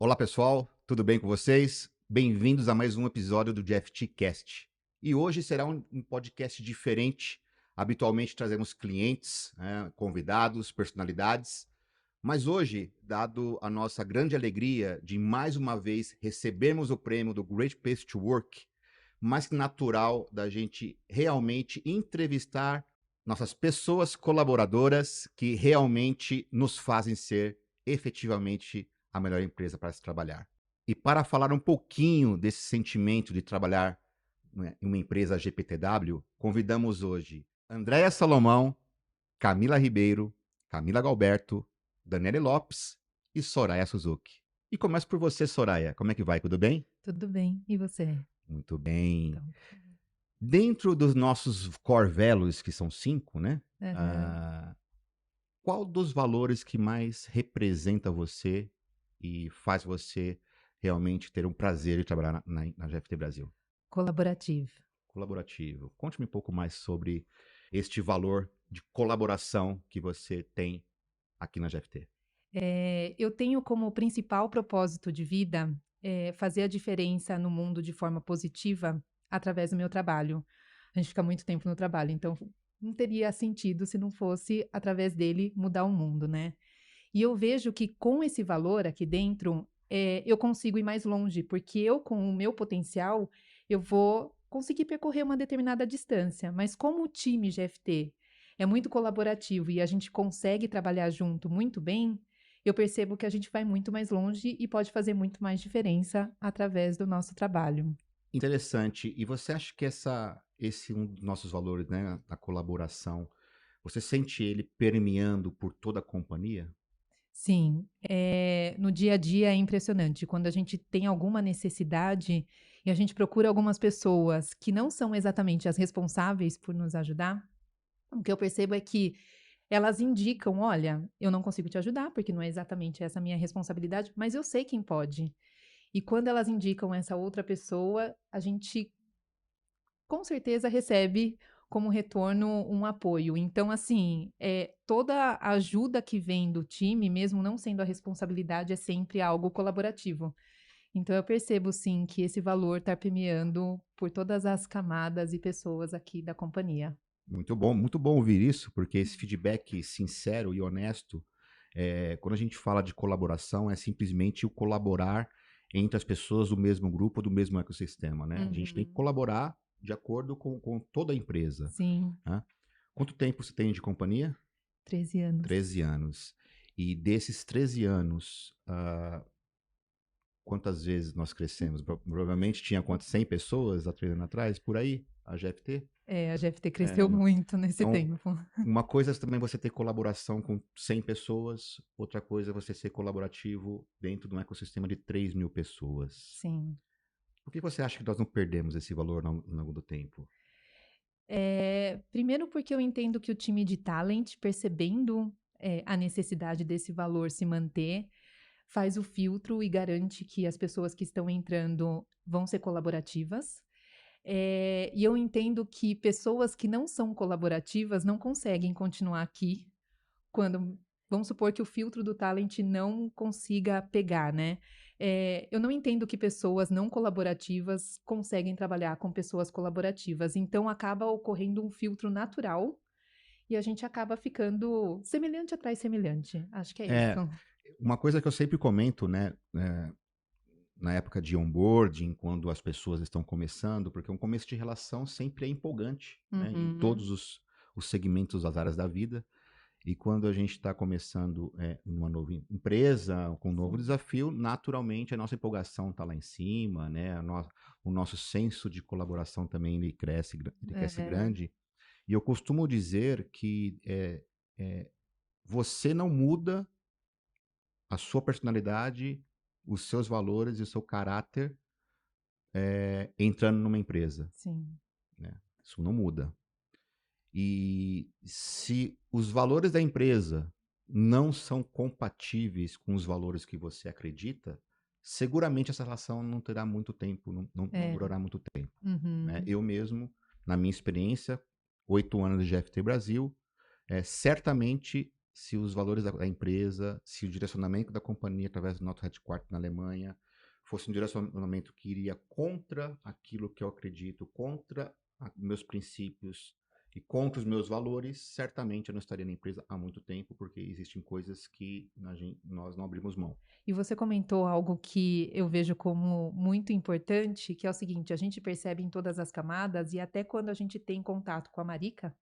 Olá pessoal, tudo bem com vocês? Bem-vindos a mais um episódio do GFT Cast. E hoje será um podcast diferente. Habitualmente trazemos clientes, convidados, personalidades. Mas hoje, dado a nossa grande alegria de mais uma vez recebermos o prêmio do Great Place to Work, mais que natural da gente realmente entrevistar nossas pessoas colaboradoras que realmente nos fazem ser efetivamente a melhor empresa para se trabalhar. E para falar um pouquinho desse sentimento de trabalhar, né, em uma empresa GPTW, convidamos hoje Andréia Salomão, Camila Ribeiro, Camila Galberto, Daniele Lopes e Soraya Suzuki. E começo por você, Soraya. Como é que vai? Tudo bem? Tudo bem. E você? Muito bem. Então, Dentro dos nossos core values, que são 5, né? aham. ah, qual dos valores que mais representa você e faz você realmente ter um prazer de trabalhar na GFT Brasil? Colaborativo. Colaborativo. Conte-me um pouco mais sobre este valor de colaboração que você tem aqui na GFT. Eu tenho como principal propósito de vida, fazer a diferença no mundo de forma positiva através do meu trabalho. A gente fica muito tempo no trabalho, então não teria sentido se não fosse através dele mudar o mundo, né? E eu vejo que com esse valor aqui dentro, eu consigo ir mais longe, porque eu, com o meu potencial, eu vou conseguir percorrer uma determinada distância. Mas como o time GFT é muito colaborativo e a gente consegue trabalhar junto muito bem, eu percebo que a gente vai muito mais longe e pode fazer muito mais diferença através do nosso trabalho. Interessante. E você acha que esse um dos nossos valores, né, a colaboração, você sente ele permeando por toda a companhia? Sim, no dia a dia é impressionante. Quando a gente tem alguma necessidade e a gente procura algumas pessoas que não são exatamente as responsáveis por nos ajudar, o que eu percebo é que elas indicam: "Olha, eu não consigo te ajudar, porque não é exatamente essa a minha responsabilidade, mas eu sei quem pode". E quando elas indicam essa outra pessoa, a gente com certeza recebe como retorno um apoio. Então, assim, toda a ajuda que vem do time, mesmo não sendo a responsabilidade, é sempre algo colaborativo. Então eu percebo sim que esse valor está permeando por todas as camadas e pessoas aqui da companhia. Muito bom ouvir isso, porque esse feedback sincero e honesto, quando a gente fala de colaboração, é simplesmente o colaborar entre as pessoas do mesmo grupo, do mesmo ecossistema, né? A gente tem que Uhum. colaborar de acordo com toda a empresa, Sim, né? Quanto tempo você tem de companhia? 13 anos. 13 anos. E desses 13 anos, quantas vezes nós crescemos? Provavelmente tinha quantas? 100 pessoas há 3 anos atrás, por aí, a GFT? É, a GFT É, cresceu muito nesse então, tempo. uma coisa é também você ter colaboração com 100 pessoas, outra coisa é você ser colaborativo dentro de um ecossistema de 3.000 pessoas. Sim. Por que você acha que nós não perdemos esse valor ao longo do tempo? Primeiro porque eu entendo que o time de talent, percebendo, a necessidade desse valor se manter, faz o filtro e garante que as pessoas que estão entrando vão ser colaborativas. E eu entendo que pessoas que não são colaborativas não conseguem continuar aqui quando vamos supor que o filtro do talent não consiga pegar, né. Eu não entendo que pessoas não colaborativas conseguem trabalhar com pessoas colaborativas, então acaba ocorrendo um filtro natural e a gente acaba ficando semelhante atrai semelhante, acho que é É, isso. uma coisa que eu sempre comento, né, na época de onboarding, quando as pessoas estão começando, porque um começo de relação sempre é empolgante, né, em Uhum. todos os segmentos das áreas da vida. E quando a gente está começando uma nova empresa, com um novo Sim. desafio, naturalmente a nossa empolgação está lá em cima, né? O nosso senso de colaboração também ele cresce Aham. grande. E eu costumo dizer que é, você não muda a sua personalidade, os seus valores e o seu caráter entrando numa empresa, Sim. né? Isso não muda. E se os valores da empresa não são compatíveis com os valores que você acredita, seguramente essa relação não terá muito tempo, não É. durará muito tempo, né? Uhum. Eu mesmo, na minha experiência, 8 anos de GFT Brasil, certamente se os valores da empresa, se o direcionamento da companhia através do nosso headquarter na Alemanha fosse um direcionamento que iria contra aquilo que eu acredito, contra meus princípios e contra os meus valores, certamente eu não estaria na empresa há muito tempo, porque existem coisas que nós não abrimos mão. E você comentou algo que eu vejo como muito importante, que é o seguinte: a gente percebe em todas as camadas e até quando a gente tem contato com a Marica,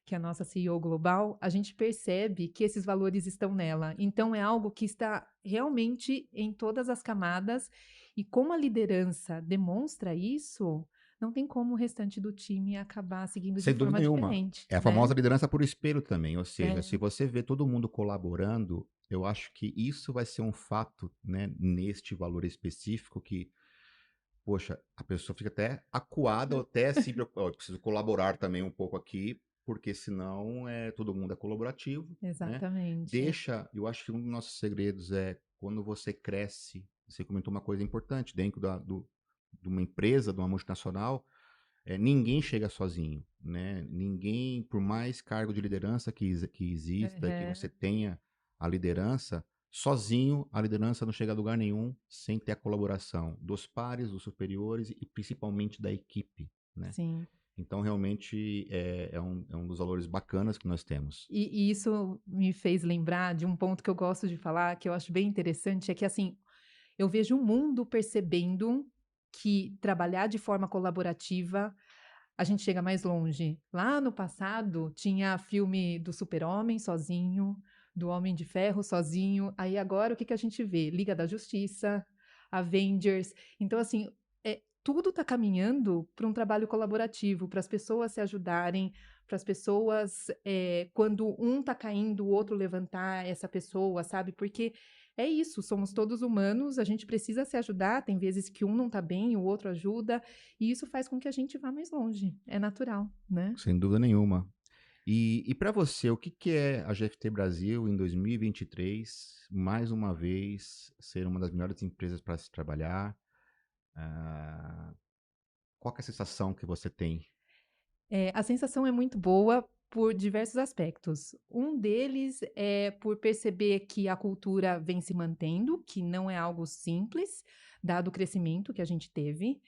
que é a nossa CEO global, a gente percebe que esses valores estão nela. Então é algo que está realmente em todas as camadas e como a liderança demonstra isso, não tem como o restante do time acabar seguindo de Sem dúvida forma nenhuma. diferente, É a né? famosa liderança por espelho também, ou seja, É, se você vê todo mundo colaborando, eu acho que isso vai ser um fato, né, neste valor específico que, poxa, a pessoa fica até acuada ou até se preocupa, "Ó, eu preciso colaborar também um pouco aqui, porque senão todo mundo é colaborativo, né? exatamente. Eu acho que um dos nossos segredos é quando você cresce, você comentou uma coisa importante, dentro de uma empresa, de uma multinacional, ninguém chega sozinho, né? Ninguém, por mais cargo de liderança que exista, que você Aham. tenha a liderança, sozinho a liderança não chega a lugar nenhum sem ter a colaboração dos pares, dos superiores e principalmente da equipe, né? Sim. Então, realmente, é um dos valores bacanas que nós temos. E isso me fez lembrar de um ponto que eu gosto de falar, que eu acho bem interessante, é que assim, eu vejo o mundo percebendo que trabalhar de forma colaborativa, a gente chega mais longe. Lá no passado, tinha filme do Super-Homem sozinho, do Homem de Ferro sozinho. Aí agora o que que a gente vê? Liga da Justiça, Avengers. Então, assim, tudo está caminhando para um trabalho colaborativo, para as pessoas se ajudarem, para as pessoas, quando um está caindo, o outro levantar essa pessoa, sabe? Porque é isso, somos todos humanos, a gente precisa se ajudar. Tem vezes que um não está bem, o outro ajuda, e isso faz com que a gente vá mais longe. É natural, né? Sem dúvida nenhuma. E para você, o que, que é a GFT Brasil em 2023, mais uma vez, ser uma das melhores empresas para se trabalhar? Ah, qual que é a sensação que você tem? A sensação é muito boa por diversos aspectos. Um deles é por perceber que a cultura vem se mantendo, que não é algo simples, dado o crescimento que a gente teve.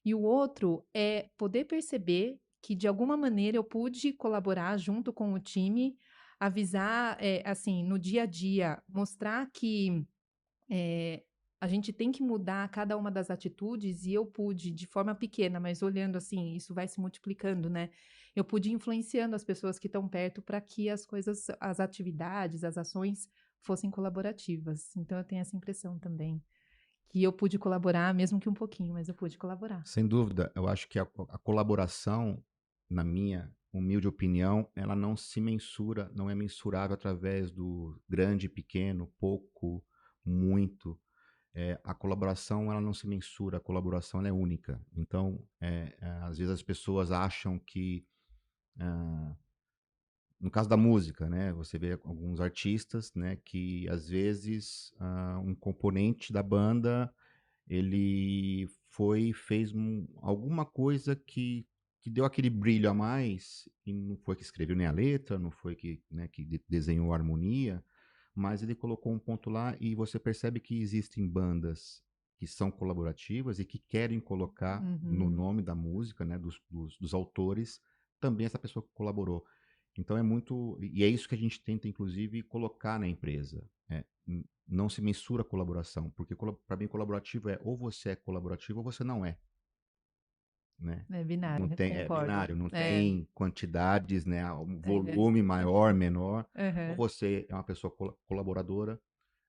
E o outro é poder perceber que, de alguma maneira, eu pude colaborar junto com o time, avisar, assim, no dia a dia, mostrar que eh, a gente tem que mudar cada uma das atitudes e eu pude, de forma pequena, mas olhando assim, isso vai se multiplicando, né? Eu pude ir influenciando as pessoas que estão perto para que as coisas, as atividades, as ações fossem colaborativas. Então eu tenho essa impressão também, que eu pude colaborar, mesmo que um pouquinho, mas eu pude colaborar. Sem dúvida, eu acho que a colaboração, na minha humilde opinião, ela não se mensura, não é mensurável através do grande, pequeno, pouco, muito. A colaboração ela não se mensura, a colaboração ela é única. Então, às vezes as pessoas acham que, ah, no caso da música, né, você vê alguns artistas, né, que às vezes um componente da banda ele fez alguma coisa que deu aquele brilho a mais, e não foi que escreveu nem a letra, não foi que, né, que desenhou a harmonia, mas ele colocou um ponto lá e você percebe que existem bandas que são colaborativas e que querem colocar no Uhum. nome da música, né, dos autores, também essa pessoa que colaborou. Então é muito. E é isso que a gente tenta, inclusive, colocar na empresa. Não se mensura a colaboração, porque para mim colaborativo é ou você é colaborativo ou você não é, né? É Não binário, tem, é concordo. binário, não É, tem quantidades, né? Um é, volume maior, menor. Ou aham, você é uma pessoa colaboradora,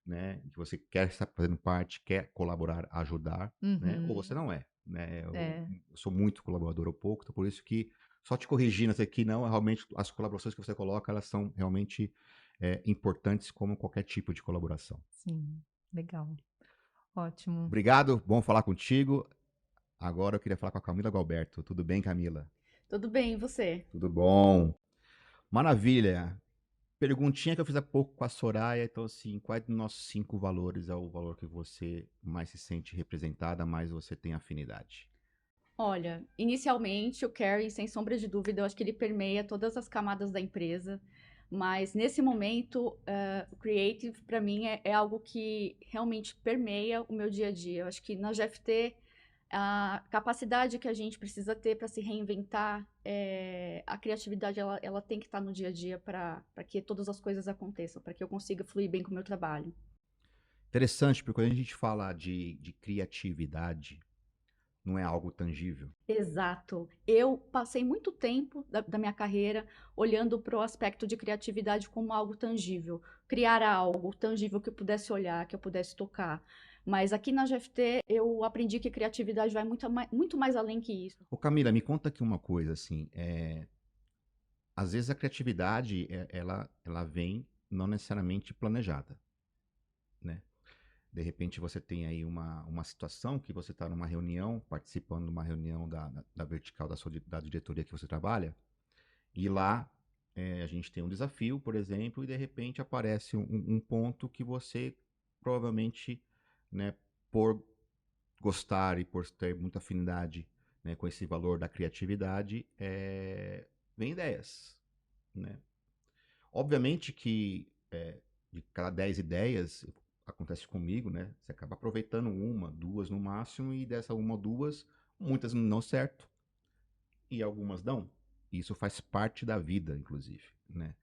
né? Que você quer estar fazendo parte, quer colaborar, ajudar, né? Ou você uhum, não é, né? é, Eu sou muito colaborador ou pouco, então por isso que só te corrigindo isso aqui, não, realmente as colaborações que você coloca, elas são realmente importantes como qualquer tipo de colaboração. sim, legal, ótimo. Obrigado, bom falar contigo. Agora eu queria falar com a Camila Galberto. Tudo bem, Camila? Tudo bem, e você? Tudo bom. Maravilha. Perguntinha que eu fiz há pouco com a Soraya. Então, assim, quais dos nossos 5 valores é o valor que você mais se sente representada, mais você tem afinidade? Olha, inicialmente o Carrie, sem sombra de dúvida, eu acho que ele permeia todas as camadas da empresa. Mas nesse momento, o creative para mim é algo que realmente permeia o meu dia a dia. Eu acho que na GFT a capacidade que a gente precisa ter para se reinventar, a criatividade ela tem que estar no dia a dia para que todas as coisas aconteçam, para que eu consiga fluir bem com o meu trabalho. Interessante, porque quando a gente fala de criatividade, não é algo tangível. Exato. Eu passei muito tempo da minha carreira olhando para o aspecto de criatividade como algo tangível, criar algo tangível que eu pudesse olhar, que eu pudesse tocar. Mas aqui na GFT eu aprendi que criatividade vai muito mais além que isso. Ô Camila, me conta aqui uma coisa, assim, às vezes a criatividade, ela vem não necessariamente planejada, né? De repente você tem aí uma situação que você está numa reunião, participando de uma reunião da vertical da diretoria que você trabalha, e lá a gente tem um desafio, por exemplo, e de repente aparece um ponto que você provavelmente, né, por gostar e por ter muita afinidade, né, com esse valor da criatividade, vem ideias, né? Obviamente que de cada 10 ideias, acontece comigo, né? Você acaba aproveitando uma, duas no máximo, e dessa uma ou duas, muitas não dão certo e algumas dão. Isso faz parte da vida, inclusive, né?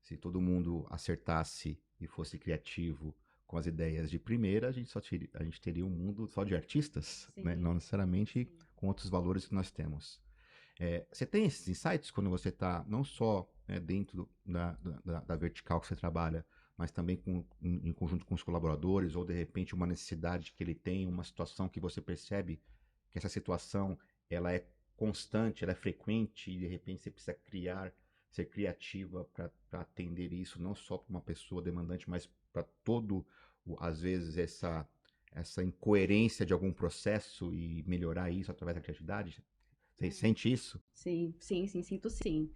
Se todo mundo acertasse e fosse criativo com as ideias de primeira, a gente teria um mundo só de artistas, né? Não Sim, necessariamente sim. com outros valores que nós temos. Você tem esses insights quando você está não só dentro da vertical que você trabalha, mas também em conjunto com os colaboradores, ou de repente uma necessidade que ele tem, uma situação que você percebe que essa situação ela é constante, ela é frequente, e de repente você precisa ser criativa para atender isso, não só para uma pessoa demandante, mas para todo, às vezes, essa incoerência de algum processo e melhorar isso através da criatividade? Você sente isso? Sim, sim, sim, sinto sim.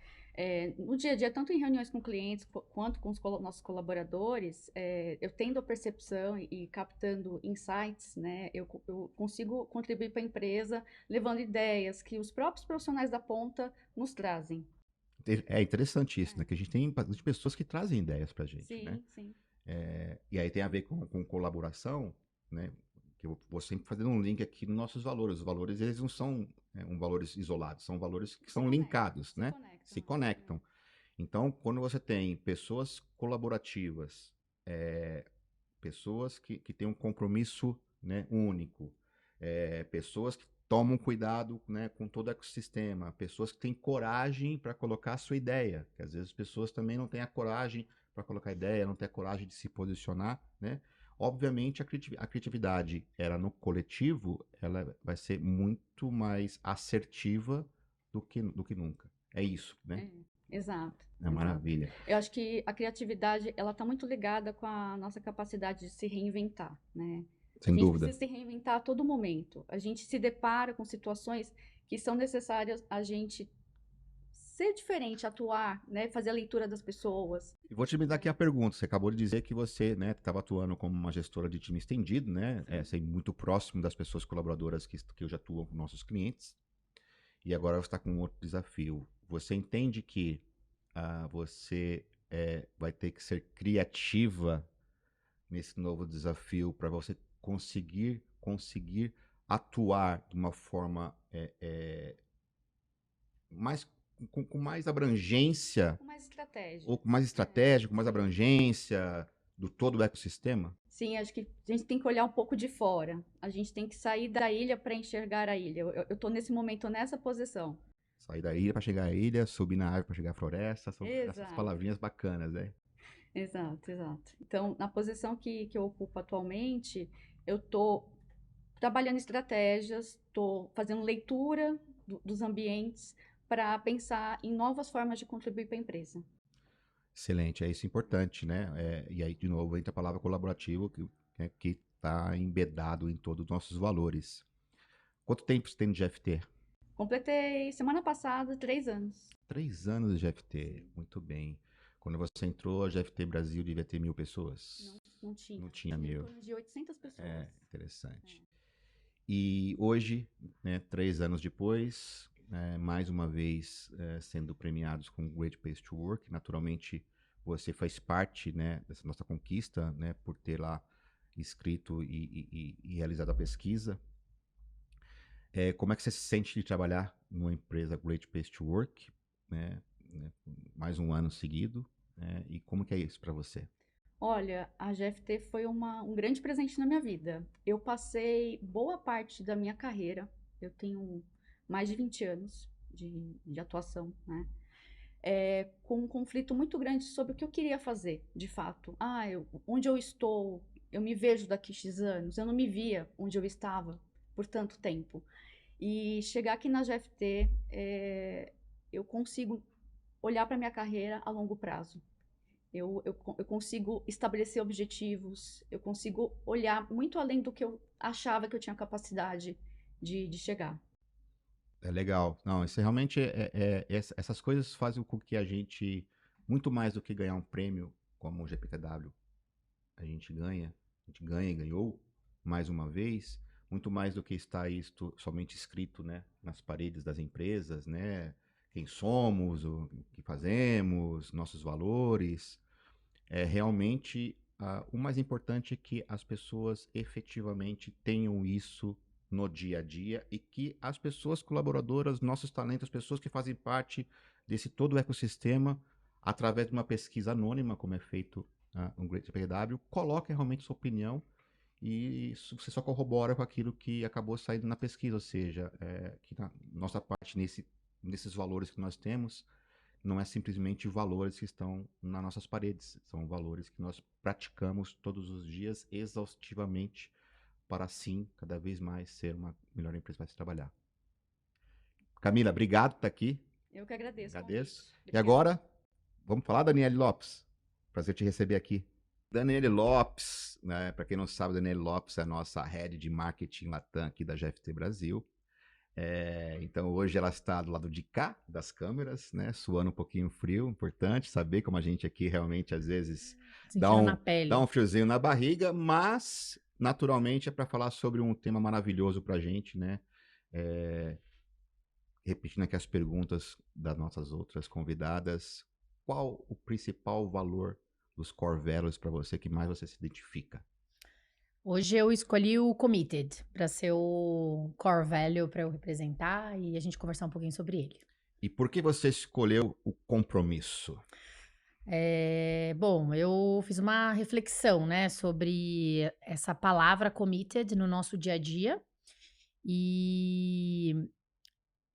No dia a dia, tanto em reuniões com clientes quanto com os nossos colaboradores, eu tendo a percepção e captando insights, né, eu consigo contribuir para a empresa levando ideias que os próprios profissionais da ponta nos trazem. É interessante isso, né? É. Que a gente tem bastante pessoas que trazem ideias pra gente, né? Sim, sim. E aí tem a ver com colaboração, né? Que eu vou sempre fazendo um link aqui nos nossos valores. Os valores, eles não são valores isolados, são valores que Se são conectam, linkados, se né? conectam. Se conectam. Então, quando você tem pessoas colaborativas, pessoas que têm um compromisso, né, único, pessoas que tomam cuidado, né, com todo o ecossistema, pessoas que têm coragem para colocar a sua ideia, que às vezes as pessoas também não têm a coragem para colocar ideia, não têm a coragem de se posicionar, né? Obviamente a criatividade, ela no coletivo, ela vai ser muito mais assertiva do que nunca. É isso, né? É, exato, É exato. maravilha. Eu acho que a criatividade, ela está muito ligada com a nossa capacidade de se reinventar, né? A Sem gente dúvida. precisa se reinventar a todo momento. A gente se depara com situações que são necessárias a gente ser diferente, atuar, né? Fazer a leitura das pessoas. E vou te me dar aqui a pergunta. Você acabou de dizer que você, né, estava atuando como uma gestora de time estendido, né? Sim. Sei muito próximo das pessoas colaboradoras que hoje atuam com nossos clientes. E agora você está com um outro desafio. Você entende que você vai ter que ser criativa nesse novo desafio para você conseguir atuar de uma forma mais com mais abrangência, Com mais estratégia. ou com mais É, estratégia, com mais sim. abrangência do todo o ecossistema? Sim, acho que a gente tem que olhar um pouco de fora. A gente tem que sair da ilha para enxergar a ilha. Eu tô nesse momento nessa posição. Sair da ilha para chegar à ilha, subir na árvore para chegar à floresta, são essas Exato. palavrinhas bacanas, né? Exato, exato. Então, na posição que eu ocupo atualmente, eu estou trabalhando estratégias, estou fazendo leitura dos ambientes para pensar em novas formas de contribuir para a empresa. Excelente, é isso importante, né? E aí, de novo, entra a palavra colaborativo, que está embedado em todos os nossos valores. Quanto tempo você tem de GFT? Completei semana passada 3 anos. 3 anos de GFT, Sim. muito bem. Quando você entrou, a GFT Brasil devia ter 1.000 pessoas. Não tinha. Não tinha Tinha em 1.000. torno de 800 pessoas. Interessante. E hoje, né, 3 anos depois, mais uma vez sendo premiados com Great Place to Work, naturalmente você faz parte, né, dessa nossa conquista, né, por ter lá escrito e realizado a pesquisa. Como é que você se sente de trabalhar numa empresa Great Place to Work, né, mais um ano seguido, né, e como que é isso para você? Olha, a GFT foi um grande presente na minha vida. Eu passei boa parte da minha carreira, eu tenho mais de 20 anos de atuação, né? Com um conflito muito grande sobre o que eu queria fazer, de fato. Onde eu estou, eu me vejo daqui X anos, eu não me via onde eu estava por tanto tempo. E chegar aqui na GFT, eu consigo olhar para minha carreira a longo prazo. Eu consigo estabelecer objetivos, eu consigo olhar muito além do que eu achava que eu tinha capacidade de chegar. É legal. Não, isso realmente essas coisas fazem com que a gente, muito mais do que ganhar um prêmio como o GPTW, a gente ganha e ganhou mais uma vez, muito mais do que está isto somente escrito, né, nas paredes das empresas, né, quem somos, o que fazemos, nossos valores. Realmente, o mais importante é que as pessoas efetivamente tenham isso no dia a dia e que as pessoas colaboradoras, nossos talentos, as pessoas que fazem parte desse todo o ecossistema, através de uma pesquisa anônima, como é feito no Great PW, coloquem realmente sua opinião e isso você só corrobora com aquilo que acabou saindo na pesquisa, ou seja, que na nossa parte nesses valores que nós temos, não é simplesmente valores que estão nas nossas paredes, são valores que nós praticamos todos os dias exaustivamente para assim cada vez mais ser uma melhor empresa para se trabalhar. Camila, obrigado por estar aqui. Eu que agradeço o Agradeço. convite. E Obrigada. agora, vamos falar, Daniele Lopes. Prazer te receber aqui. Daniele Lopes, né? Para quem não sabe, Daniele Lopes é a nossa head de marketing Latam aqui da GFT Brasil. Então hoje ela está do lado de cá das câmeras, né? Suando um pouquinho frio, importante saber como a gente aqui realmente às vezes Sentindo na dá pele. um friozinho na barriga, mas naturalmente é para falar sobre um tema maravilhoso para a gente, né? É, repetindo aqui as perguntas das nossas outras convidadas, qual o principal valor dos core values para você que mais você se identifica? Hoje eu escolhi o committed para ser o core value para eu representar e a gente conversar um pouquinho sobre ele. E por que você escolheu o compromisso? Bom, eu fiz uma reflexão, né, sobre essa palavra committed no nosso dia a dia e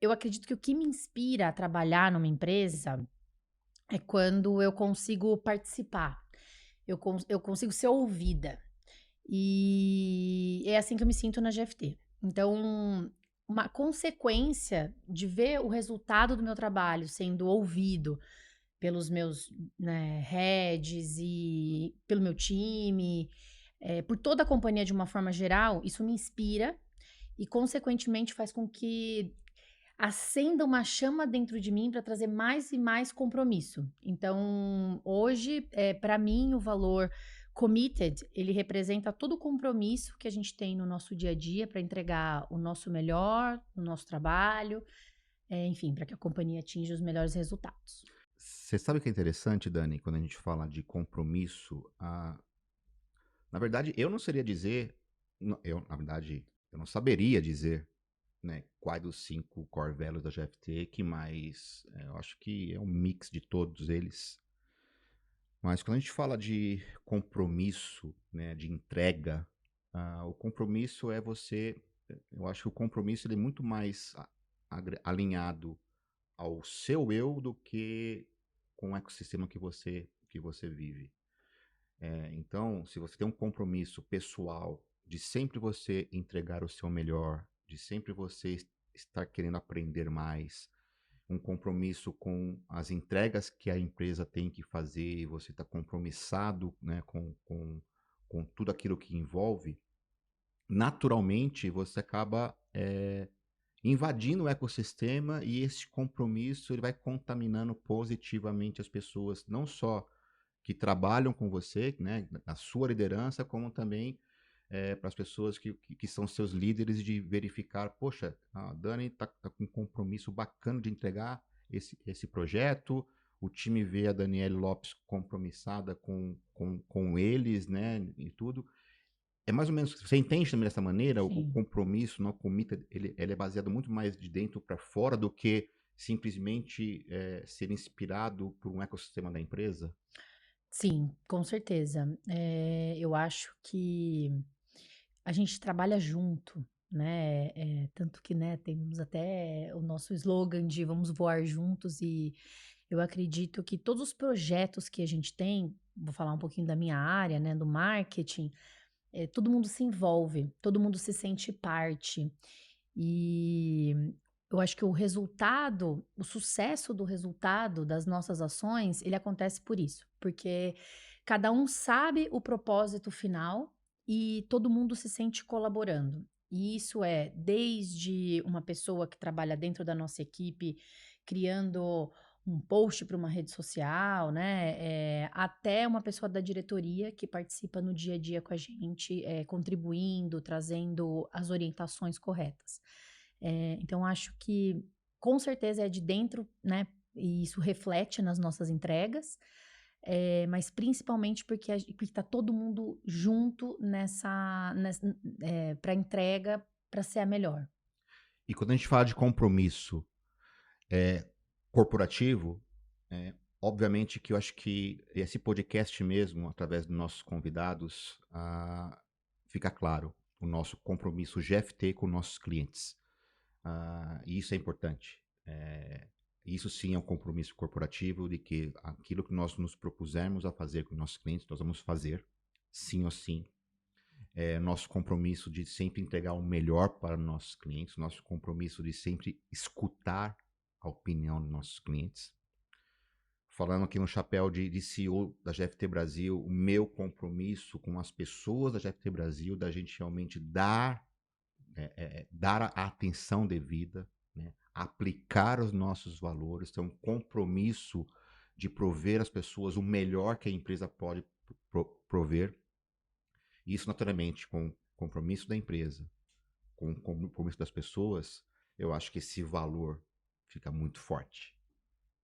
eu acredito que o que me inspira a trabalhar numa empresa é quando eu consigo participar, eu consigo ser ouvida. E é assim que eu me sinto na GFT. Então, uma consequência de ver o resultado do meu trabalho sendo ouvido pelos meus, né, heads e pelo meu time, por toda a companhia de uma forma geral, isso me inspira e, consequentemente, faz com que acenda uma chama dentro de mim para trazer mais e mais compromisso. Então, hoje, para mim, o valor committed, ele representa todo o compromisso que a gente tem no nosso dia a dia para entregar o nosso melhor no nosso trabalho, enfim, para que a companhia atinja os melhores resultados. Você sabe o que é interessante, Dani, quando a gente fala de compromisso? Na verdade, eu não seria dizer, na verdade, eu não saberia dizer, né, quais dos 5 core values da GFT que mais, eu acho que é um mix de todos eles. Mas quando a gente fala de compromisso, né, de entrega, o compromisso é eu acho que o compromisso ele é muito mais alinhado ao seu eu do que com o ecossistema que você vive. Então, se você tem um compromisso pessoal de sempre você entregar o seu melhor, de sempre você estar querendo aprender mais, um compromisso com as entregas que a empresa tem que fazer, e você está compromissado, né, com tudo aquilo que envolve, naturalmente você acaba invadindo o ecossistema e esse compromisso ele vai contaminando positivamente as pessoas, não só que trabalham com você, né, na sua liderança, como também para as pessoas que são seus líderes de verificar, poxa, a Dani está com um compromisso bacana de entregar esse projeto, o time vê a Daniele Lopes compromissada com eles, né, e tudo. É mais ou menos, você entende também dessa maneira, o Sim. compromisso, não comita, ele é baseado muito mais de dentro para fora do que simplesmente ser inspirado por um ecossistema da empresa? Sim, com certeza. Eu acho que a gente trabalha junto, né? Tanto que, né, temos até o nosso slogan de vamos voar juntos, e eu acredito que todos os projetos que a gente tem, vou falar um pouquinho da minha área, né, do marketing, todo mundo se envolve, todo mundo se sente parte. E eu acho que o resultado, o sucesso do resultado das nossas ações, ele acontece por isso, porque cada um sabe o propósito final e todo mundo se sente colaborando. E isso é desde uma pessoa que trabalha dentro da nossa equipe, criando um post para uma rede social, né? Até uma pessoa da diretoria que participa no dia a dia com a gente, contribuindo, trazendo as orientações corretas. Então, acho que com certeza é de dentro, né? E isso reflete nas nossas entregas, mas principalmente porque está todo mundo junto nessa para entrega para ser a melhor. E quando a gente fala de compromisso corporativo, obviamente que eu acho que esse podcast mesmo, através dos nossos convidados, fica claro o nosso compromisso GFT com nossos clientes. E isso é importante. Isso sim é um compromisso corporativo de que aquilo que nós nos propusermos a fazer com nossos clientes, nós vamos fazer, sim ou sim. Nosso compromisso de sempre entregar o melhor para nossos clientes, nosso compromisso de sempre escutar a opinião dos nossos clientes. Falando aqui no chapéu de CEO da GFT Brasil, o meu compromisso com as pessoas da GFT Brasil, da gente realmente dar a atenção devida, né? Aplicar os nossos valores, ter um compromisso de prover às pessoas o melhor que a empresa pode prover. Isso, naturalmente, com o compromisso da empresa, com o compromisso das pessoas, eu acho que esse valor fica muito forte.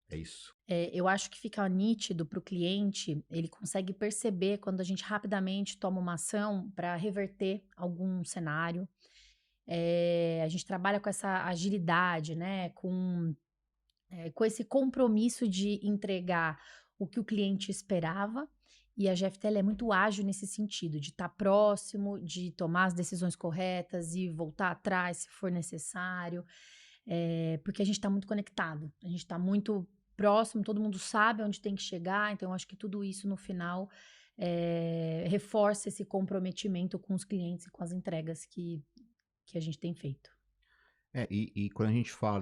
É isso. Eu acho que fica nítido para o cliente, ele consegue perceber quando a gente rapidamente toma uma ação para reverter algum cenário. A gente trabalha com essa agilidade, né? Com esse compromisso de entregar o que o cliente esperava. E a GFT ela é muito ágil nesse sentido, de estar próximo, de tomar as decisões corretas e voltar atrás se for necessário, porque a gente está muito conectado, a gente está muito próximo, todo mundo sabe onde tem que chegar, então eu acho que tudo isso no final reforça esse comprometimento com os clientes e com as entregas que a gente tem feito. E quando a gente fala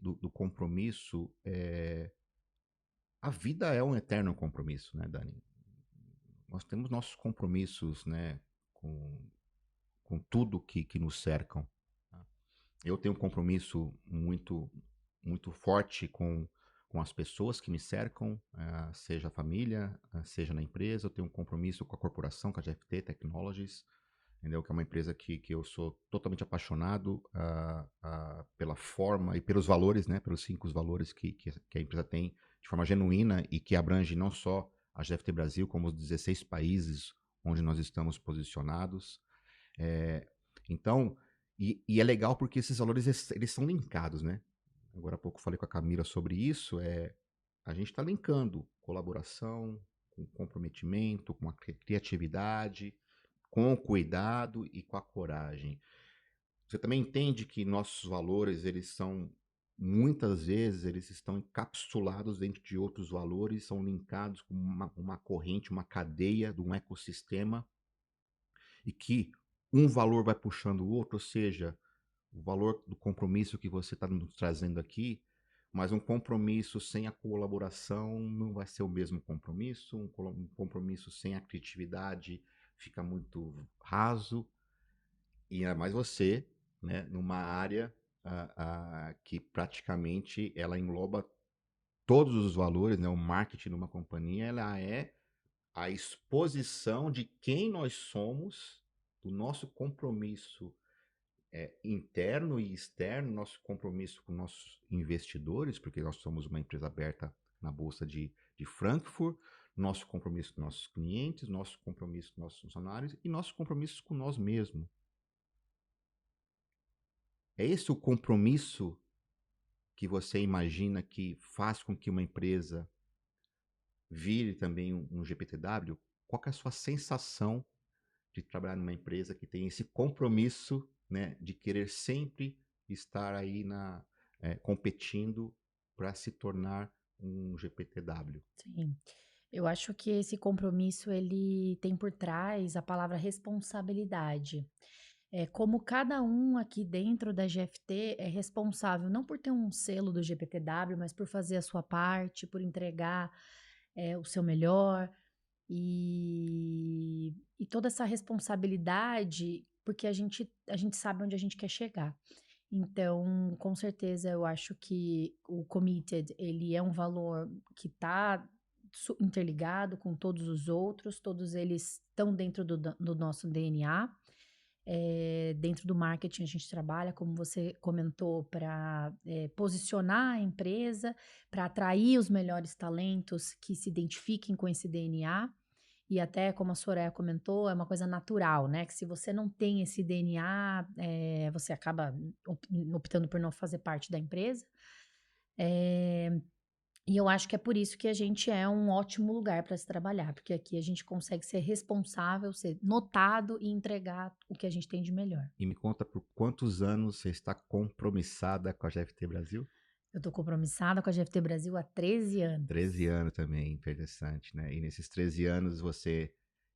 do compromisso, a vida é um eterno compromisso, né, Dani? Nós temos nossos compromissos, né, com tudo que nos cercam. Tá? Eu tenho um compromisso muito forte com as pessoas que me cercam, seja a família, seja na empresa. Eu tenho um compromisso com a corporação, com a GFT Technologies, entendeu? Que é uma empresa que eu sou totalmente apaixonado pela forma e pelos valores, né? Pelos 5 valores que a empresa tem de forma genuína e que abrange não só a GFT Brasil, como os 16 países onde nós estamos posicionados. Então, e é legal porque esses valores, eles são linkados, né? Agora há pouco falei com a Camila sobre isso, a gente está linkando colaboração, com comprometimento, com a criatividade, com o cuidado e com a coragem. Você também entende que nossos valores, muitas vezes, eles estão encapsulados dentro de outros valores, são linkados com uma corrente, uma cadeia de um ecossistema, e que um valor vai puxando o outro, ou seja, o valor do compromisso que você está nos trazendo aqui, mas um compromisso sem a colaboração não vai ser o mesmo compromisso, um compromisso sem a criatividade fica muito raso, e ainda mais você, né, numa área que praticamente ela engloba todos os valores, né, o marketing numa companhia, ela é a exposição de quem nós somos, do nosso compromisso interno e externo, nosso compromisso com nossos investidores, porque nós somos uma empresa aberta na Bolsa de Frankfurt, nosso compromisso com nossos clientes, nosso compromisso com nossos funcionários e nossos compromissos com nós mesmos. É esse o compromisso que você imagina que faz com que uma empresa vire também um GPTW? Qual que é a sua sensação de trabalhar numa empresa que tem esse compromisso, né, de querer sempre estar aí competindo para se tornar um GPTW? Sim. Eu acho que esse compromisso ele tem por trás a palavra responsabilidade. Como cada um aqui dentro da GFT é responsável não por ter um selo do GPTW, mas por fazer a sua parte, por entregar o seu melhor e toda essa responsabilidade, porque a gente sabe onde a gente quer chegar. Então, com certeza, eu acho que o committed, ele é um valor que está interligado com todos os outros, todos eles estão dentro do nosso DNA. Dentro do marketing, a gente trabalha, como você comentou, para posicionar a empresa, para atrair os melhores talentos que se identifiquem com esse DNA. E até, como a Soraya comentou, é uma coisa natural, né? Que se você não tem esse DNA, você acaba optando por não fazer parte da empresa. E eu acho que é por isso que a gente é um ótimo lugar para se trabalhar, porque aqui a gente consegue ser responsável, ser notado e entregar o que a gente tem de melhor. E me conta por quantos anos você está compromissada com a GFT Brasil? Eu tô compromissada com a GFT Brasil há 13 anos. 13 anos também, interessante, né? E nesses 13 anos você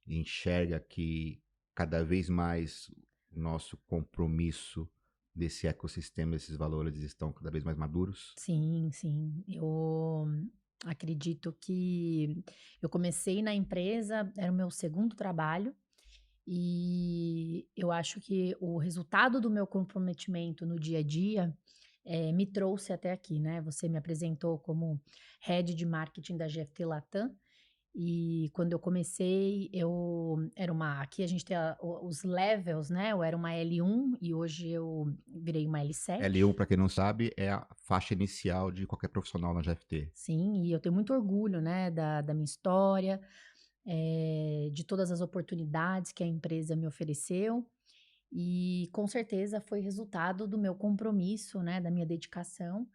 enxerga que cada vez mais o nosso compromisso desse ecossistema, esses valores estão cada vez mais maduros? Sim, sim. Eu acredito que eu comecei na empresa, era o meu segundo trabalho, e eu acho que o resultado do meu comprometimento no dia a dia me trouxe até aqui, né? Você me apresentou como head de marketing da GFT Latam. E quando eu comecei, aqui a gente tem os levels, né? Eu era uma L1 e hoje eu virei uma L7. L1, para quem não sabe, é a faixa inicial de qualquer profissional na GFT. Sim, e eu tenho muito orgulho, né, da minha história, de todas as oportunidades que a empresa me ofereceu. E com certeza foi resultado do meu compromisso, né, da minha dedicação.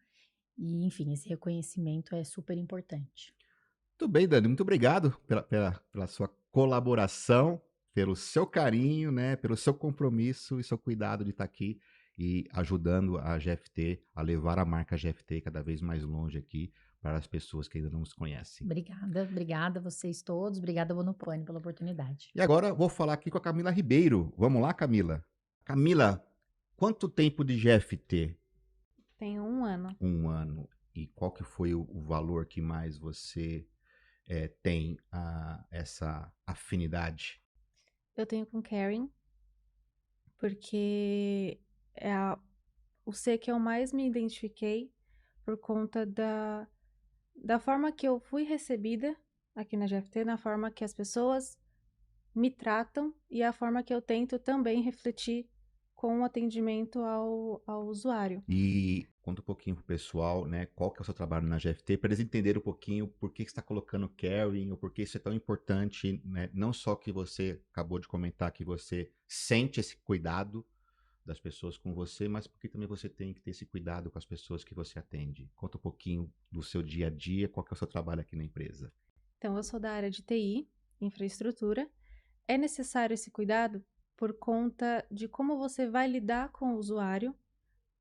E, enfim, esse reconhecimento é super importante. Muito bem, Dani, muito obrigado pela sua colaboração, pelo seu carinho, né, pelo seu compromisso e seu cuidado de estar aqui e ajudando a GFT a levar a marca GFT cada vez mais longe aqui para as pessoas que ainda não nos conhecem. Obrigada a vocês todos, obrigada Bonopane pela oportunidade. E agora vou falar aqui com a Camila Ribeiro. Vamos lá, Camila? Camila, quanto tempo de GFT? Tenho 1 ano. 1 ano. E qual que foi o valor que mais você tem essa afinidade? Eu tenho com Karen, porque é o C que eu mais me identifiquei por conta da forma que eu fui recebida aqui na GFT, na forma que as pessoas me tratam e a forma que eu tento também refletir com o atendimento ao usuário. E conta um pouquinho pro pessoal, né, qual que é o seu trabalho na GFT, para eles entenderem um pouquinho por que você está colocando caring, ou por que isso é tão importante, né? Não só que você acabou de comentar que você sente esse cuidado das pessoas com você, mas porque também você tem que ter esse cuidado com as pessoas que você atende. Conta um pouquinho do seu dia a dia, qual que é o seu trabalho aqui na empresa. Então, eu sou da área de TI, infraestrutura. É necessário esse cuidado por conta de como você vai lidar com o usuário,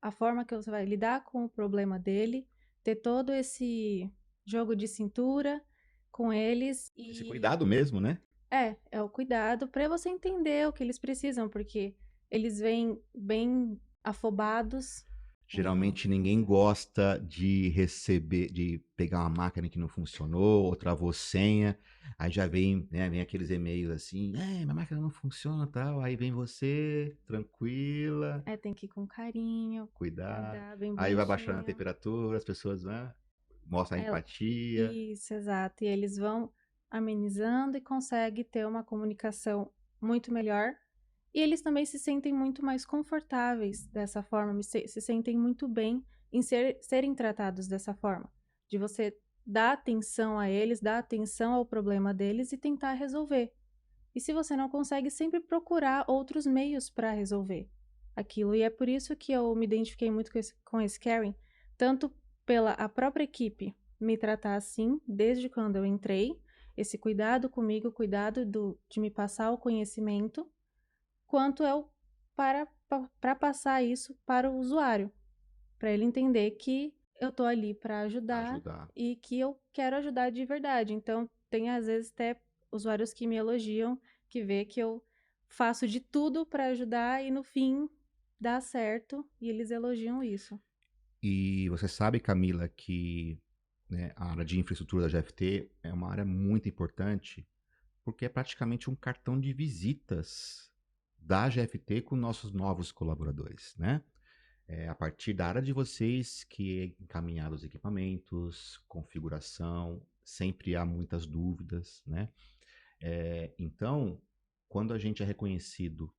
a forma que você vai lidar com o problema dele, ter todo esse jogo de cintura com eles. Esse cuidado mesmo, né? É o cuidado para você entender o que eles precisam, porque eles vêm bem afobados. Geralmente ninguém gosta de pegar uma máquina que não funcionou, ou travou senha, aí já vem, né, vem aqueles e-mails assim, minha máquina não funciona e tal, aí vem você, tranquila, Tem que ir com carinho, cuidar, bem aí vai baixando a bonitinho. temperatura, as pessoas, né, mostram a empatia. Isso, exato. E eles vão amenizando e conseguem ter uma comunicação muito melhor. E eles também se sentem muito mais confortáveis dessa forma, se sentem muito bem em serem tratados dessa forma. De você dar atenção a eles, dar atenção ao problema deles e tentar resolver. E se você não consegue, sempre procurar outros meios para resolver aquilo. E é por isso que eu me identifiquei muito com esse caring, tanto pela a própria equipe me tratar assim, desde quando eu entrei, esse cuidado comigo, cuidado de me passar o conhecimento, quanto eu para passar isso para o usuário, para ele entender que eu tô ali para ajudar Ajudar. e que eu quero ajudar de verdade. Então, tem às vezes até usuários que me elogiam, que vê que eu faço de tudo para ajudar e no fim dá certo e eles elogiam isso. E você sabe, Camila, que né, a área de infraestrutura da GFT é uma área muito importante, porque é praticamente um cartão de visitas da GFT com nossos novos colaboradores, né? É a partir da área de vocês que é encaminhar os equipamentos, configuração, sempre há muitas dúvidas, né? Então, quando a gente é reconhecido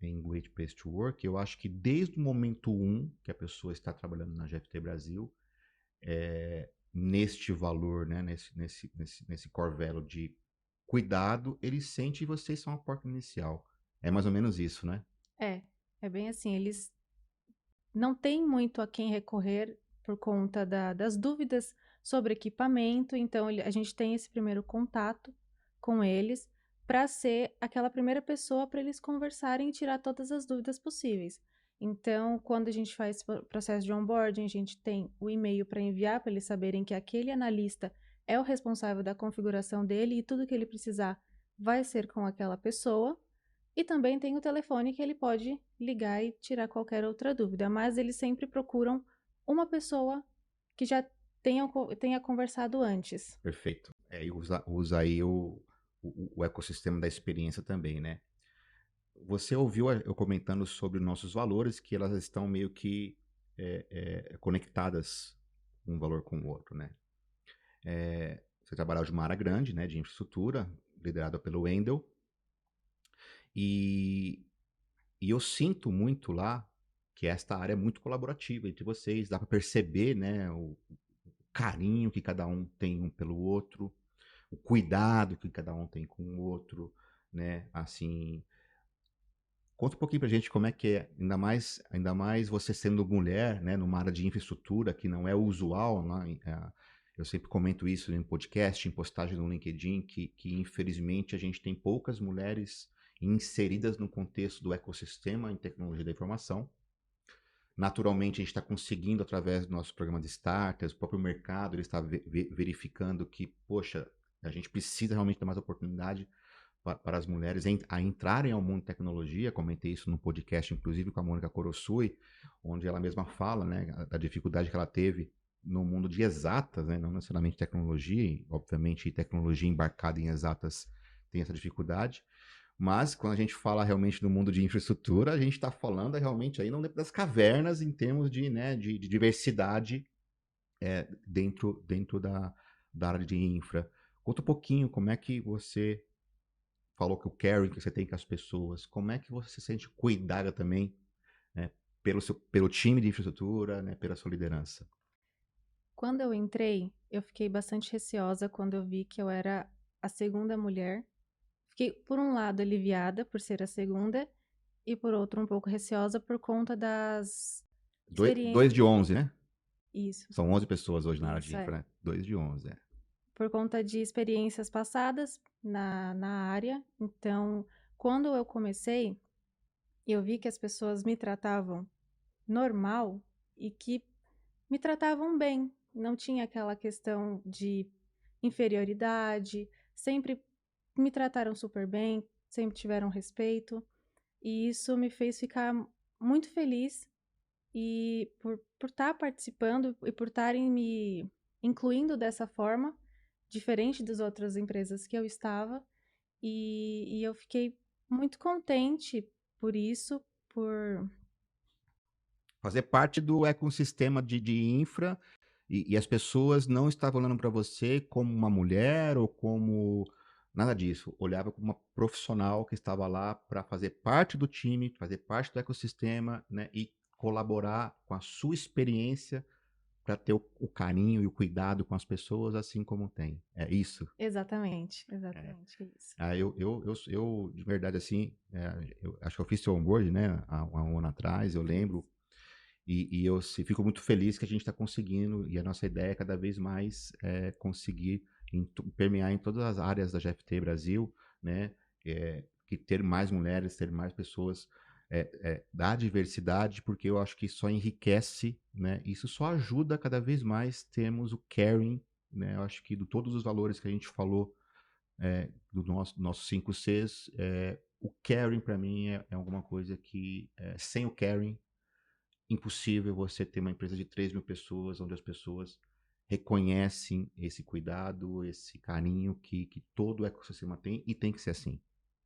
em Great Place to Work, eu acho que desde o momento 1 que a pessoa está trabalhando na GFT Brasil, neste valor, né, nesse core value de cuidado, ele sente que vocês são a porta inicial. É mais ou menos isso, né? É bem assim, eles não têm muito a quem recorrer por conta das dúvidas sobre equipamento, então a gente tem esse primeiro contato com eles para ser aquela primeira pessoa para eles conversarem e tirar todas as dúvidas possíveis. Então, quando a gente faz esse processo de onboarding, a gente tem o e-mail para enviar para eles saberem que aquele analista é o responsável da configuração dele e tudo que ele precisar vai ser com aquela pessoa. E também tem o telefone que ele pode ligar e tirar qualquer outra dúvida, mas eles sempre procuram uma pessoa que já tenha conversado antes. Perfeito. E usa aí o ecossistema da experiência também, né? Você ouviu eu comentando sobre nossos valores, que elas estão meio que conectadas um valor com o outro, né? Você trabalhava de uma área grande, né, de infraestrutura, liderada pelo Wendel, e eu sinto muito lá que esta área é muito colaborativa entre vocês, dá para perceber, né, o carinho que cada um tem um pelo outro, o cuidado que cada um tem com o outro, né, assim. Conta um pouquinho pra gente como é que é, ainda mais você sendo mulher, né, numa área de infraestrutura que não é usual, né? Eu sempre comento isso em podcast, em postagem no LinkedIn, que infelizmente a gente tem poucas mulheres inseridas no contexto do ecossistema em tecnologia da informação. Naturalmente, a gente está conseguindo, através do nosso programa de starters, o próprio mercado ele está verificando que, poxa, a gente precisa realmente dar mais oportunidade para as mulheres a entrarem ao mundo de tecnologia. Comentei isso no podcast, inclusive, com a Mônica Korosui, onde ela mesma fala, né, da dificuldade que ela teve no mundo de exatas, né, não necessariamente tecnologia, e, obviamente, tecnologia embarcada em exatas tem essa dificuldade. Mas, quando a gente fala realmente do mundo de infraestrutura, a gente está falando realmente aí não das cavernas em termos de, né, de diversidade dentro da área de infra. Conta um pouquinho como é que você falou que o caring que você tem com as pessoas, como é que você se sente cuidada também, né, pelo time de infraestrutura, né, pela sua liderança? Quando eu entrei, eu fiquei bastante receosa quando eu vi que eu era a segunda mulher. Fiquei, por um lado, aliviada por ser a segunda, e por outro, um pouco receosa por conta das 2 de 11, né? Isso, São 11 pessoas hoje na área de isso, infra, né? 2 de 11, por conta de experiências passadas na área. Então, quando eu comecei, eu vi que as pessoas me tratavam normal e que me tratavam bem. Não tinha aquela questão de inferioridade, sempre me trataram super bem, sempre tiveram respeito. E isso me fez ficar muito feliz e por estar participando e por estarem me incluindo dessa forma, diferente das outras empresas que eu estava, e eu fiquei muito contente por isso, por... fazer parte do ecossistema de infra e as pessoas não estavam olhando para você como uma mulher ou como nada disso. Olhava como uma profissional que estava lá para fazer parte do time, fazer parte do ecossistema, né, e colaborar com a sua experiência para ter o carinho e o cuidado com as pessoas, assim como tem. É isso. Exatamente, É. exatamente isso. Eu, de verdade, assim, eu acho que eu fiz seu onboard, né, há um ano atrás, eu lembro, e eu fico muito feliz que a gente está conseguindo, e a nossa ideia é cada vez mais conseguir permear em todas as áreas da GFT Brasil, né, que ter mais mulheres, ter mais pessoas da diversidade, porque eu acho que só enriquece, né, isso só ajuda cada vez mais termos o caring, né, eu acho que de todos os valores que a gente falou do nosso 5Cs, o caring para mim é alguma coisa que, sem o caring, impossível você ter uma empresa de 3 mil pessoas, onde as pessoas reconhecem esse cuidado, esse carinho que todo o ecossistema tem, e tem que ser assim,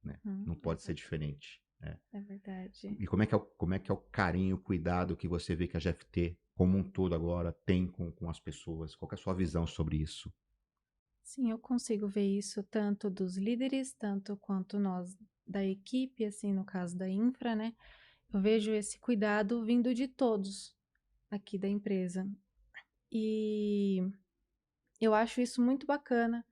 né? Não pode ser diferente. Né? É verdade. E como é que é o carinho, o cuidado que você vê que a GFT, como um todo agora, tem com as pessoas? Qual que é a sua visão sobre isso? Sim, eu consigo ver isso tanto dos líderes, tanto quanto nós da equipe, assim, no caso da infra, né? Eu vejo esse cuidado vindo de todos aqui da empresa. E eu acho isso muito bacana,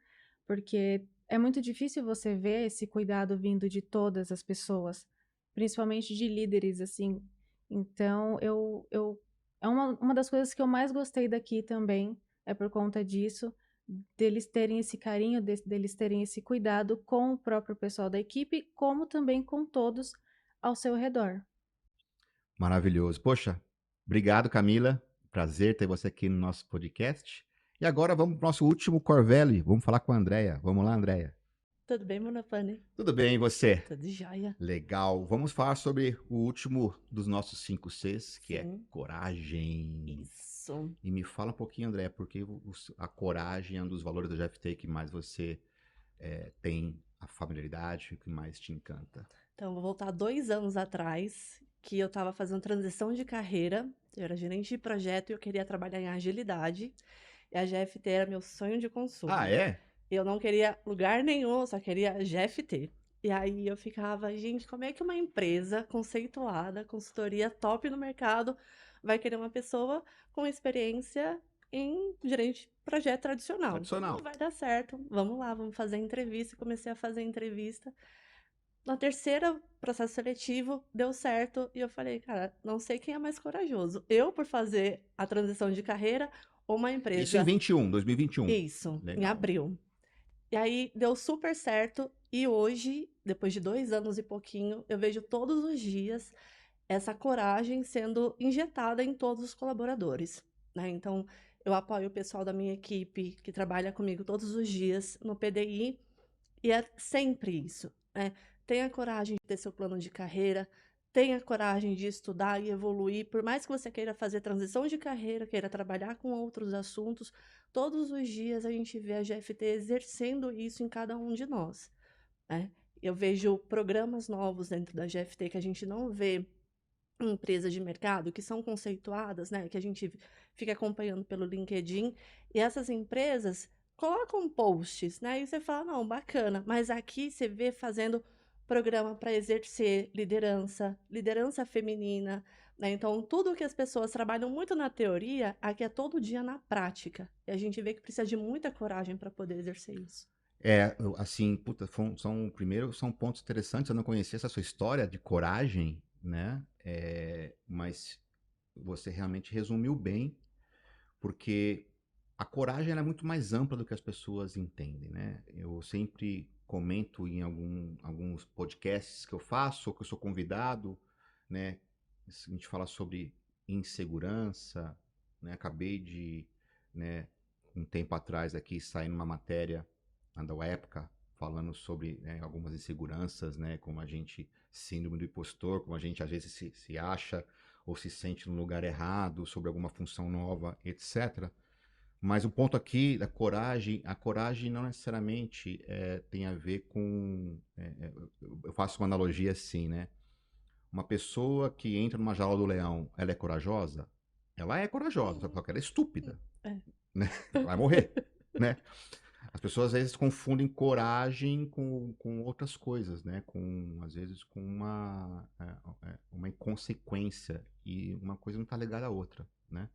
porque é muito difícil você ver esse cuidado vindo de todas as pessoas, principalmente de líderes, assim. Então, é uma das coisas que eu mais gostei daqui também, é por conta disso, deles terem esse carinho, deles terem esse cuidado com o próprio pessoal da equipe, como também com todos ao seu redor. Maravilhoso. Poxa, obrigado, Camila. Prazer ter você aqui no nosso podcast. E agora vamos para o nosso último Corvelli. Vamos falar com a Andrea. Vamos lá, Andrea. Tudo bem, Monopane? Tudo bem, e você? Tudo jóia. Legal. Vamos falar sobre o último dos nossos 5Cs, que é Sim. coragem. Isso. E me fala um pouquinho, André, porque a coragem é um dos valores da GFT que mais você tem a familiaridade, que mais te encanta. Então, vou voltar 2 anos atrás, que eu estava fazendo transição de carreira. Eu era gerente de projeto e eu queria trabalhar em agilidade. E a GFT era meu sonho de consumo. Ah, é? Eu não queria lugar nenhum, eu só queria GFT. E aí eu ficava, gente, como é que uma empresa conceituada, consultoria top no mercado, vai querer uma pessoa com experiência em gerente de projeto tradicional? Tradicional. Não vai dar certo. Vamos lá, vamos fazer entrevista. Comecei a fazer entrevista. Na terceira processo seletivo, deu certo. E eu falei, cara, não sei quem é mais corajoso. Eu por fazer a transição de carreira ou uma empresa. Isso em 2021. Isso, em Legal. abril. E aí deu super certo. E hoje, depois de 2 anos e pouquinho, eu vejo todos os dias essa coragem sendo injetada em todos os colaboradores, né? Então, eu apoio o pessoal da minha equipe que trabalha comigo todos os dias no PDI e é sempre isso, né? Tenha coragem de ter seu plano de carreira, tenha coragem de estudar e evoluir, por mais que você queira fazer transição de carreira, queira trabalhar com outros assuntos, todos os dias a gente vê a GFT exercendo isso em cada um de nós, né? Eu vejo programas novos dentro da GFT que a gente não vê em empresas de mercado, que são conceituadas, né? Que a gente fica acompanhando pelo LinkedIn, e essas empresas colocam posts, né? E você fala, não, bacana, mas aqui você vê fazendo programa para exercer liderança, liderança feminina, né? Então, tudo que as pessoas trabalham muito na teoria, aqui é todo dia na prática. E a gente vê que precisa de muita coragem para poder exercer isso. Assim, puta, primeiro, são pontos interessantes. Eu não conhecia essa sua história de coragem, né? Mas você realmente resumiu bem, porque a coragem ela é muito mais ampla do que as pessoas entendem, né? Eu sempre comento em alguns podcasts que eu faço, ou que eu sou convidado, né? A gente fala sobre insegurança, né? Acabei de, né, um tempo atrás aqui, sair numa matéria da época, falando sobre, né, algumas inseguranças, né? Como a gente, síndrome do impostor, como a gente às vezes se acha ou se sente no lugar errado, sobre alguma função nova, etc. Mas o ponto aqui da coragem, a coragem não necessariamente tem a ver com. Eu faço uma analogia assim, né? Uma pessoa que entra numa jaula do leão, ela é corajosa? Ela é corajosa, só que ela é estúpida. É. Né? Vai morrer, né? As pessoas às vezes confundem coragem com outras coisas, né? Às vezes com uma inconsequência, e uma coisa não está ligada à outra, né?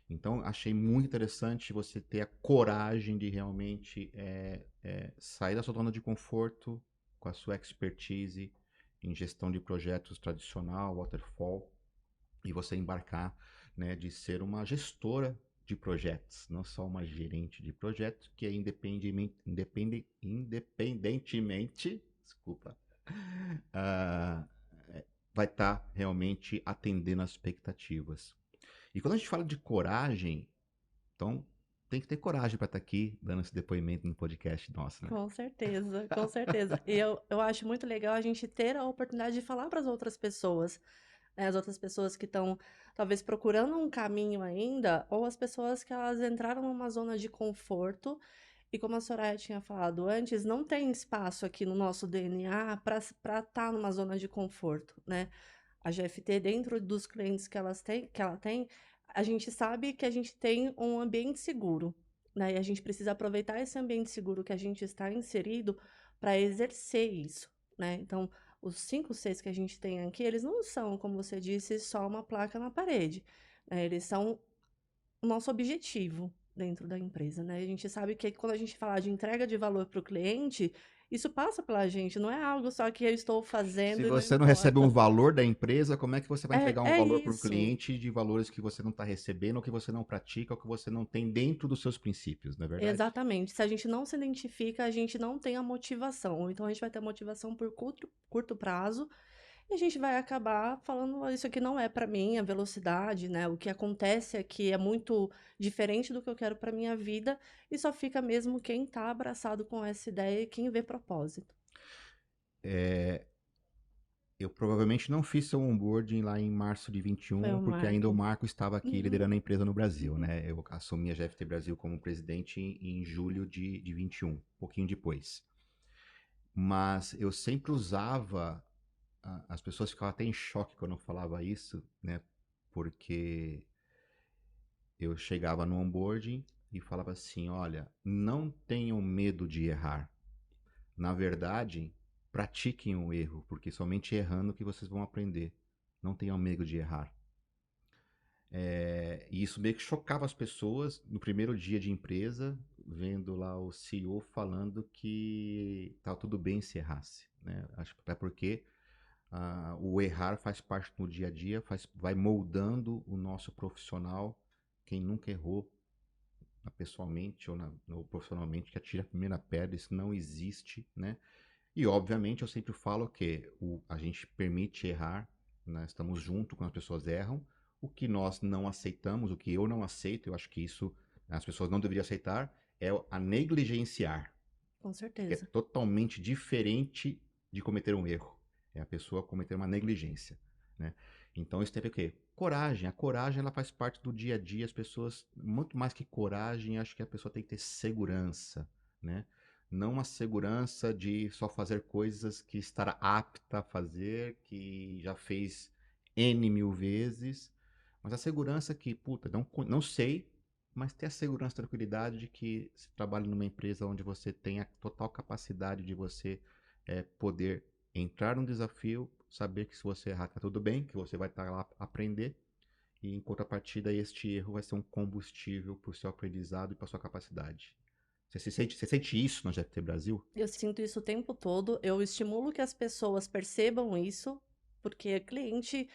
Então, achei muito interessante você ter a coragem de realmente sair da sua zona de conforto com a sua expertise em gestão de projetos tradicional, waterfall, e você embarcar, né, de ser uma gestora de projetos, não só uma gerente de projetos, que é independentemente, desculpa, ah, vai estar realmente atendendo às expectativas. E quando a gente fala de coragem, então tem que ter coragem para estar aqui dando esse depoimento no podcast nosso, né? Com certeza, com certeza. E eu acho muito legal a gente ter a oportunidade de falar para as outras pessoas, né? As outras pessoas que estão talvez procurando um caminho ainda, ou as pessoas que elas entraram numa zona de conforto. E como a Soraya tinha falado antes, não tem espaço aqui no nosso DNA para estar numa zona de conforto, né? A GFT, dentro dos clientes que ela tem, a gente sabe que a gente tem um ambiente seguro, né? E a gente precisa aproveitar esse ambiente seguro que a gente está inserido para exercer isso, né? Então, os 5 Cs que a gente tem aqui, eles não são, como você disse, só uma placa na parede, né? Eles são o nosso objetivo dentro da empresa, né? A gente sabe que quando a gente fala de entrega de valor para o cliente, isso passa pela gente, não é algo só que eu estou fazendo Se e não você não recebe um importa. valor da empresa, como é que você vai entregar um É valor para o isso. cliente de valores que você não está recebendo, ou que você não pratica, ou que você não tem dentro dos seus princípios, não é verdade? Exatamente. Se a gente não se identifica, a gente não tem a motivação. Ou então a gente vai ter motivação por curto prazo e a gente vai acabar falando: "Ah, isso aqui não é para mim, a velocidade, né? O que acontece aqui é muito diferente do que eu quero para minha vida", e só fica mesmo quem está abraçado com essa ideia e quem vê propósito. Eu provavelmente não fiz seu onboarding lá em março de Foi 21, o porque ainda o Marco. Marco estava aqui Uhum. liderando a empresa no Brasil, né? Eu assumi a GFT Brasil como presidente em julho de 21, um pouquinho depois. Mas eu sempre usava, as pessoas ficavam até em choque quando eu falava isso, né? Porque eu chegava no onboarding e falava assim: olha, não tenham medo de errar. Na verdade, pratiquem o erro, porque somente errando que vocês vão aprender. Não tenham medo de errar. E isso meio que chocava as pessoas no primeiro dia de empresa, vendo lá o CEO falando que tá tudo bem se errasse, né? Acho que até porque o errar faz parte do dia a dia, vai moldando o nosso profissional. Quem nunca errou pessoalmente ou profissionalmente, que atira a primeira pedra, isso não existe, né? E obviamente eu sempre falo que a gente permite errar, né? Estamos junto quando as pessoas erram. O que nós não aceitamos, o que eu não aceito, eu acho que isso as pessoas não deveriam aceitar, é a negligenciar, Com que é certeza. totalmente diferente de cometer um erro. É a pessoa cometer uma negligência, né? Então isso tem a ver com o quê? Coragem. A coragem, ela faz parte do dia a dia. As pessoas, muito mais que coragem, acho que a pessoa tem que ter segurança, né? Não uma segurança de só fazer coisas que estará apta a fazer, que já fez N mil vezes, mas a segurança que, puta, não sei, mas ter a segurança e tranquilidade de que você trabalha numa empresa onde você tem a total capacidade de você poder entrar num desafio, saber que se você errar tá tudo bem, que você vai estar lá a aprender, e em contrapartida este erro vai ser um combustível para o seu aprendizado e para sua capacidade. Você sente isso no GFT Brasil? Eu sinto isso o tempo todo. Eu estimulo que as pessoas percebam isso, porque cliente,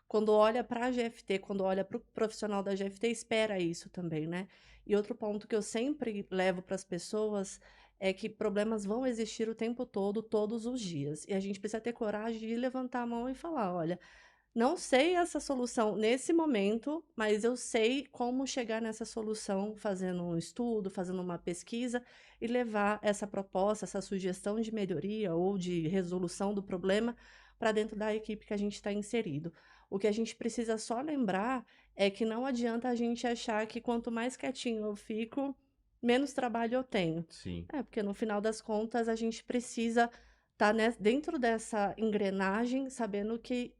quando olha para a GFT, quando olha para o profissional da GFT, espera isso também, né? E outro ponto que eu sempre levo para as pessoas é que problemas vão existir o tempo todo, todos os dias. E a gente precisa ter coragem de levantar a mão e falar: olha, não sei essa solução nesse momento, mas eu sei como chegar nessa solução fazendo um estudo, fazendo uma pesquisa e levar essa proposta, essa sugestão de melhoria ou de resolução do problema para dentro da equipe que a gente está inserido. O que a gente precisa só lembrar é que não adianta a gente achar que quanto mais quietinho eu fico, menos trabalho eu tenho. Sim. Porque no final das contas a gente precisa estar dentro dessa engrenagem, sabendo que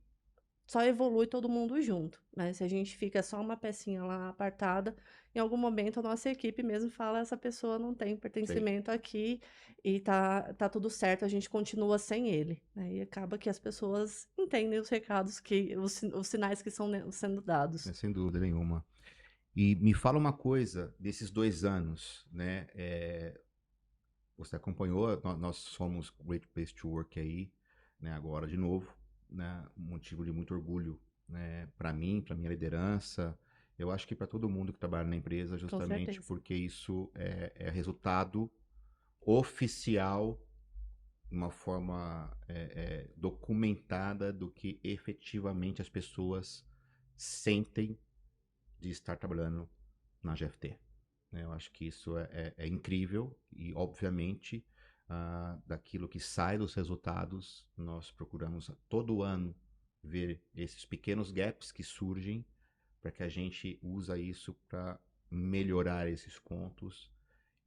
só evolui todo mundo junto, né? Se a gente fica só uma pecinha lá apartada, em algum momento a nossa equipe mesmo fala: essa pessoa não tem pertencimento aqui e tá tudo certo, a gente continua sem ele, né? E acaba que as pessoas entendem os recados os sinais que são sendo dados. Sem dúvida nenhuma. E me fala uma coisa desses 2 anos, né? Você acompanhou, nós somos Great Place to Work aí, né? Agora de novo, né? Um motivo de muito orgulho, né? Para mim, para minha liderança, eu acho que para todo mundo que trabalha na empresa, Com justamente certeza. porque isso é resultado oficial, uma forma documentada do que efetivamente as pessoas sentem de estar trabalhando na GFT. Né? Eu acho que isso é incrível e, obviamente, daquilo que sai dos resultados, nós procuramos todo ano ver esses pequenos gaps que surgem para que a gente usa isso para melhorar esses pontos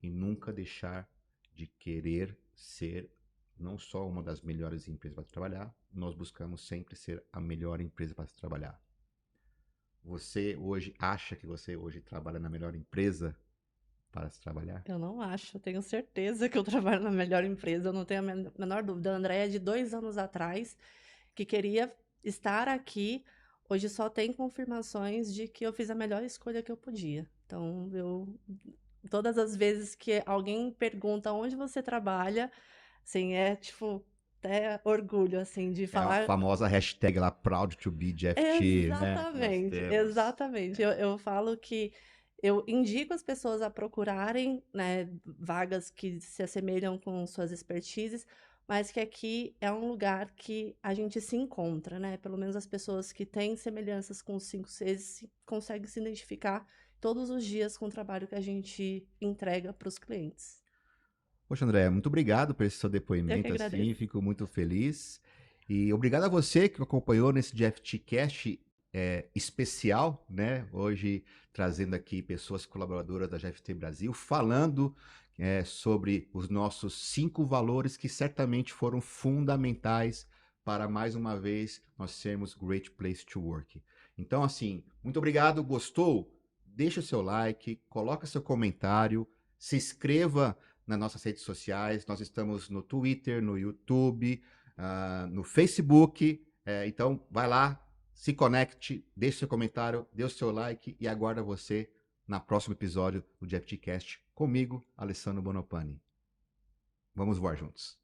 e nunca deixar de querer ser não só uma das melhores empresas para trabalhar, nós buscamos sempre ser a melhor empresa para se trabalhar. Você hoje acha que você hoje trabalha na melhor empresa para se trabalhar? Eu não acho, eu tenho certeza que eu trabalho na melhor empresa, eu não tenho a menor dúvida. A Andrea, de 2 anos atrás, que queria estar aqui, hoje só tem confirmações de que eu fiz a melhor escolha que eu podia. Então, todas as vezes que alguém pergunta onde você trabalha, assim, tipo, até orgulho, assim, de É a falar. famosa hashtag lá, Proud to be GFT, né? Que nós Exatamente, temos. exatamente. Eu falo que eu indico as pessoas a procurarem, né, vagas que se assemelham com suas expertises, mas que aqui é um lugar que a gente se encontra, né? Pelo menos as pessoas que têm semelhanças com os 5 Cs conseguem se identificar todos os dias com o trabalho que a gente entrega para os clientes. Poxa, André, muito obrigado por esse seu Eu que depoimento, assim, agradeço. fico muito feliz. E obrigado a você que acompanhou nesse GFT Cast especial, né? Hoje trazendo aqui pessoas colaboradoras da GFT Brasil, falando sobre os nossos 5 valores que certamente foram fundamentais para, mais uma vez, nós sermos Great Place to Work. Então, assim, muito obrigado. Gostou? Deixa o seu like, coloca seu comentário, se inscreva nas nossas redes sociais. Nós estamos no Twitter, no YouTube, no Facebook. Então, vai lá, se conecte, deixe seu comentário, dê o seu like e aguardo você no próximo episódio do GFTcast comigo, Alessandro Bonopani. Vamos voar juntos.